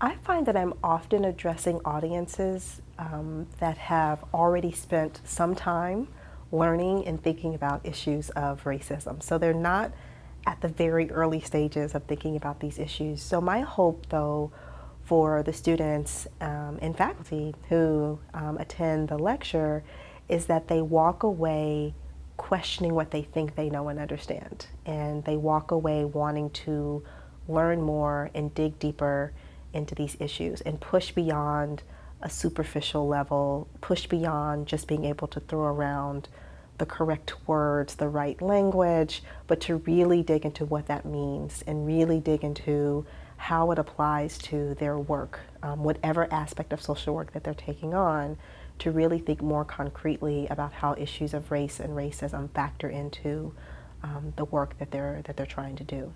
I find that I'm often addressing audiences that have already spent some time learning and thinking about issues of racism. So they're not at the very early stages of thinking about these issues. So my hope, though, for the students and faculty who attend the lecture is that they walk away questioning what they think they know and understand. And they walk away wanting to learn more and dig deeper into these issues and push beyond a superficial level, push beyond just being able to throw around the correct words, the right language, but to really dig into what that means and really dig into how it applies to their work, whatever aspect of social work that they're taking on, to really think more concretely about how issues of race and racism factor into the work that they're trying to do.